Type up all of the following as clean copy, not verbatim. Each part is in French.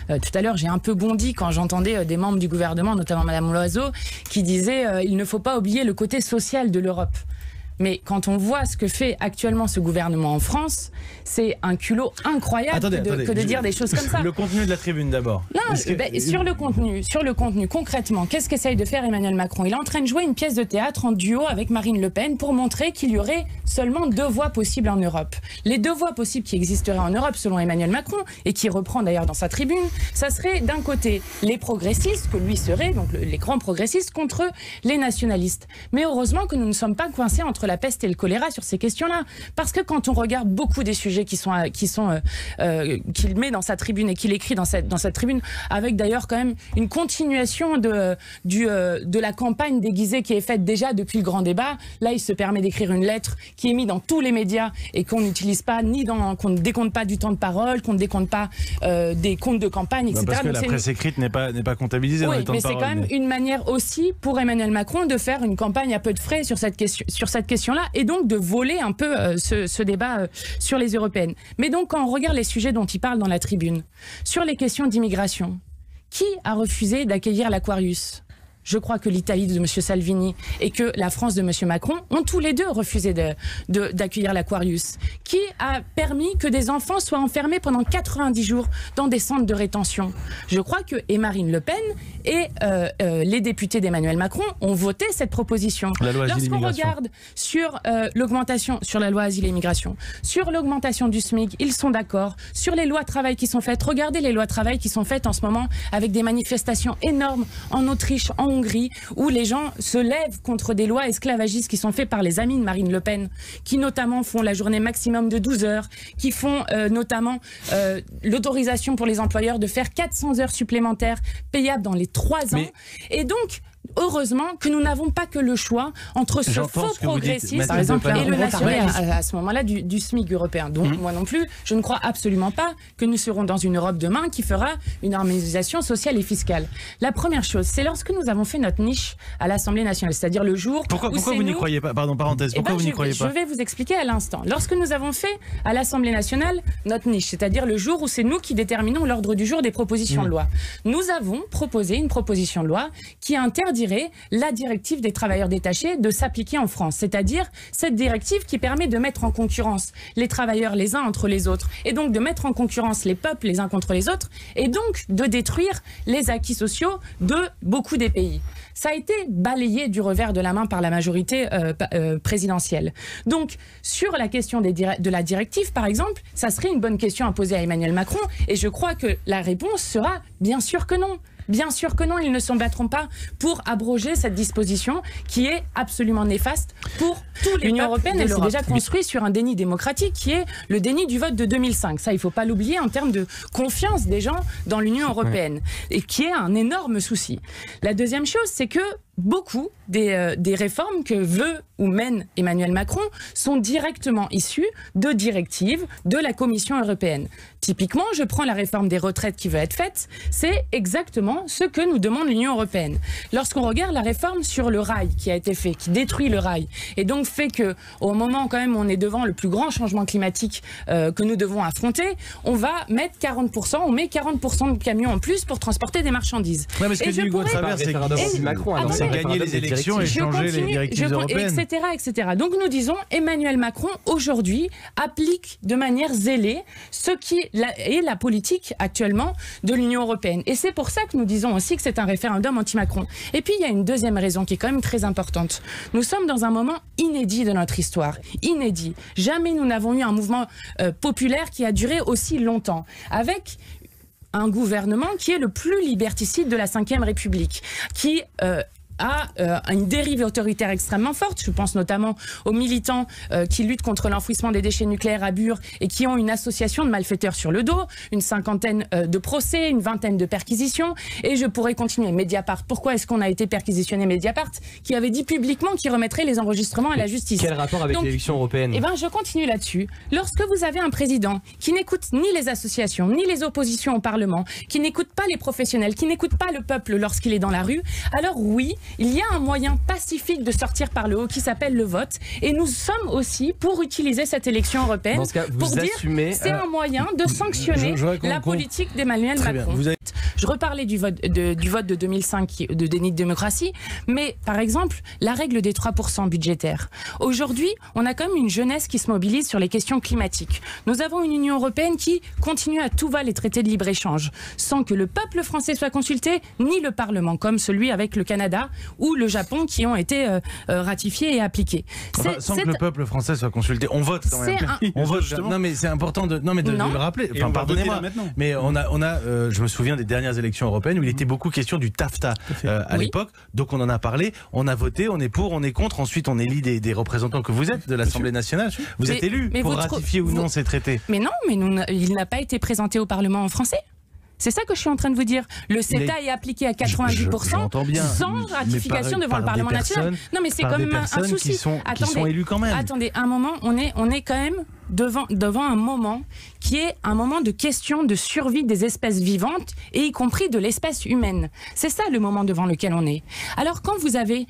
Tout à l'heure, j'ai un peu bondi quand j'entendais des membres du gouvernement, notamment Madame Loiseau, qui disaient il ne faut pas oublier le côté social de l'Europe. Mais quand on voit ce que fait actuellement ce gouvernement en France, c'est un culot incroyable que de dire des choses comme ça. Le contenu de la tribune d'abord. Non, sur le contenu, concrètement, qu'est-ce qu'essaye de faire Emmanuel Macron? Il est en train de jouer une pièce de théâtre en duo avec Marine Le Pen pour montrer qu'il y aurait seulement 2 voies possibles en Europe. Les 2 voies possibles qui existeraient en Europe selon Emmanuel Macron, et qui reprend d'ailleurs dans sa tribune, ça serait d'un côté les progressistes, que lui serait, donc les grands progressistes, contre les nationalistes. Mais heureusement que nous ne sommes pas coincés entre la peste et le choléra sur ces questions-là. Parce que quand on regarde beaucoup des sujets qu'il met dans sa tribune et qu'il écrit dans cette tribune, avec d'ailleurs quand même une continuation de la campagne déguisée qui est faite déjà depuis le grand débat. Là, il se permet d'écrire une lettre qui est mise dans tous les médias et qu'on n'utilise pas, qu'on ne décompte pas du temps de parole, qu'on ne décompte pas des comptes de campagne, etc. Parce que la presse écrite n'est pas comptabilisée dans les temps de parole. Oui, mais c'est quand même une manière aussi pour Emmanuel Macron de faire une campagne à peu de frais sur cette question-là, et donc de voler un peu ce débat sur les européennes. Mais donc, quand on regarde les sujets dont il parle dans la tribune, sur les questions d'immigration, qui a refusé d'accueillir l'Aquarius ? Je crois que l'Italie de M. Salvini et que la France de M. Macron ont tous les deux refusé d'accueillir l'Aquarius. Qui a permis que des enfants soient enfermés pendant 90 jours dans des centres de rétention? Je crois que Marine Le Pen et les députés d'Emmanuel Macron ont voté cette proposition. Lorsqu'on regarde sur l'augmentation, sur la loi Asile et Immigration, sur l'augmentation du SMIC, ils sont d'accord. Sur les lois travail qui sont faites, regardez les lois travail qui sont faites en ce moment avec des manifestations énormes en Autriche, en Hongrie, où les gens se lèvent contre des lois esclavagistes qui sont faites par les amis de Marine Le Pen, qui notamment font la journée maximum de 12 heures, qui font notamment l'autorisation pour les employeurs de faire 400 heures supplémentaires payables dans les 3 ans. Et donc, heureusement que nous n'avons pas que le choix entre ce faux progressisme, par exemple, et le nationalisme. À ce moment-là du SMIC européen. Donc, moi non plus, je ne crois absolument pas que nous serons dans une Europe demain qui fera une harmonisation sociale et fiscale. La première chose, c'est lorsque nous avons fait notre niche à l'Assemblée nationale, c'est-à-dire le jour pourquoi vous n'y croyez pas? Pardon, parenthèse. Pourquoi vous n'y croyez pas? Je vais vous expliquer à l'instant. Lorsque nous avons fait à l'Assemblée nationale notre niche, c'est-à-dire le jour où c'est nous qui déterminons l'ordre du jour des propositions de loi, nous avons proposé une proposition de loi qui interdirait la directive des travailleurs détachés de s'appliquer en France. C'est-à-dire cette directive qui permet de mettre en concurrence les travailleurs les uns entre les autres, et donc de mettre en concurrence les peuples les uns contre les autres, et donc de détruire les acquis sociaux de beaucoup des pays. Ça a été balayé du revers de la main par la majorité présidentielle. Donc, sur la question de la directive, par exemple, ça serait une bonne question à poser à Emmanuel Macron, et je crois que la réponse sera bien sûr que non. Bien sûr que non, ils ne s'en battront pas pour abroger cette disposition qui est absolument néfaste pour tous les L'Union européenne. Elle s'est déjà construite sur un déni démocratique qui est le déni du vote de 2005. Ça, il ne faut pas l'oublier en termes de confiance des gens dans l'Union européenne, et qui est un énorme souci. La deuxième chose, c'est que beaucoup des réformes que veut ou mène Emmanuel Macron sont directement issues de directives de la Commission européenne. Typiquement, je prends la réforme des retraites qui veut être faite, c'est exactement ce que nous demande l'Union européenne. Lorsqu'on regarde la réforme sur le rail qui a été faite, qui détruit le rail, et donc fait que au moment quand même où on est devant le plus grand changement climatique que nous devons affronter, on va mettre 40%, on met 40% de camions en plus pour transporter des marchandises. Ouais, mais ce que dit Hugo de Travers, c'est gagner les élections et changer les directives européennes. Etc. Donc nous disons, Emmanuel Macron, aujourd'hui, applique de manière zélée ce qui est la politique actuellement de l'Union européenne. Et c'est pour ça que nous disons aussi que c'est un référendum anti-Macron. Et puis il y a une deuxième raison qui est quand même très importante. Nous sommes dans un moment inédit de notre histoire. Inédit. Jamais nous n'avons eu un mouvement populaire qui a duré aussi longtemps. Avec un gouvernement qui est le plus liberticide de la Ve République, qui a une dérive autoritaire extrêmement forte. Je pense notamment aux militants qui luttent contre l'enfouissement des déchets nucléaires à Bure et qui ont une association de malfaiteurs sur le dos, une 50aine de procès, une 20aine de perquisitions, et je pourrais continuer. Mediapart, pourquoi est-ce qu'on a été perquisitionné Mediapart, qui avait dit publiquement qu'il remettrait les enregistrements à la justice? Quel rapport avec l'élection européenne? Eh ben, je continue là-dessus. Lorsque vous avez un président qui n'écoute ni les associations, ni les oppositions au Parlement, qui n'écoute pas les professionnels, qui n'écoute pas le peuple lorsqu'il est dans la rue, alors oui, il y a un moyen pacifique de sortir par le haut qui s'appelle le vote. Et nous sommes aussi pour utiliser cette élection européenne pour dire c'est un moyen de sanctionner la politique d'Emmanuel Macron. Je reparlais du vote de 2005 de déni de démocratie, mais par exemple, la règle des 3% budgétaires. Aujourd'hui, on a quand même une jeunesse qui se mobilise sur les questions climatiques. Nous avons une Union européenne qui continue à tout va les traités de libre-échange, sans que le peuple français soit consulté, ni le Parlement, comme celui avec le Canada ou le Japon qui ont été ratifiés et appliqués. Sans que le peuple français soit consulté, on vote quand même. On vote. Non mais c'est important de le rappeler. Enfin, pardonnez-moi, mais je me souviens des dernières élections européennes où il était beaucoup question du TAFTA à l'époque. Donc on en a parlé, on a voté, on est pour, on est contre. Ensuite on élit des représentants que vous êtes de l'Assemblée nationale. Vous êtes élus pour ratifier ou non ces traités. Mais non, il n'a pas été présenté au Parlement français. C'est ça que je suis en train de vous dire. Le CETA est appliqué à 90% sans ratification devant le Parlement national. Non, mais c'est quand même un souci. Qui sont élus quand même. Attendez, un moment, on est quand même devant un moment qui est un moment de question de survie des espèces vivantes et y compris de l'espèce humaine. C'est ça le moment devant lequel on est. Alors quand vous avez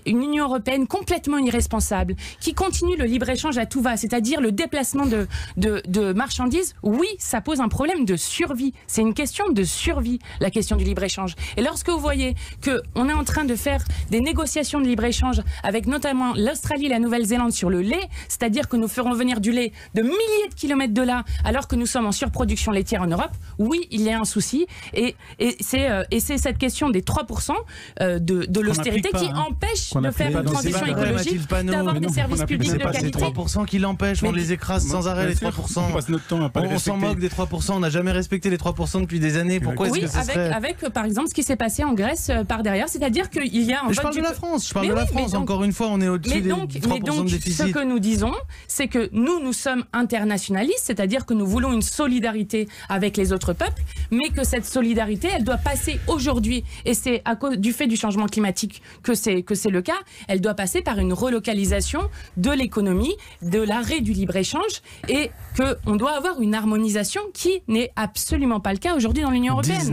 une Union européenne complètement irresponsable qui continue le libre-échange à tout va, c'est-à-dire le déplacement de marchandises, oui, ça pose un problème de survie. C'est une question de survie, la question du libre-échange. Et lorsque vous voyez qu'on est en train de faire des négociations de libre-échange avec notamment l'Australie et la Nouvelle-Zélande sur le lait, c'est-à-dire que nous ferons venir du lait de milliers de kilomètres de là, alors que nous sommes en surproduction laitière en Europe, oui, il y a un souci. Et c'est cette question des 3% de l'austérité qui empêche de faire une transition écologique, d'avoir des services publics de qualité. C'est pas ces 3% qui l'empêchent, on les écrase sans arrêt, les 3%. On s'en moque des 3%, on n'a jamais respecté les 3% depuis des années. Pourquoi est-ce que ce serait... avec par exemple ce qui s'est passé en Grèce par derrière, c'est-à-dire qu'il y a un vote... Je parle de la France, encore une fois, on est au-dessus des 3% de déficit. Ce que nous disons, c'est que nous sommes internationalistes, c'est-à-dire que nous voulons une solidarité avec les autres peuples, mais que cette solidarité, elle doit passer aujourd'hui, et c'est à cause du fait du changement climatique que c'est le cas, elle doit passer par une relocalisation de l'économie, de l'arrêt du libre-échange, et qu'on doit avoir une harmonisation qui n'est absolument pas le cas aujourd'hui dans l'Union européenne.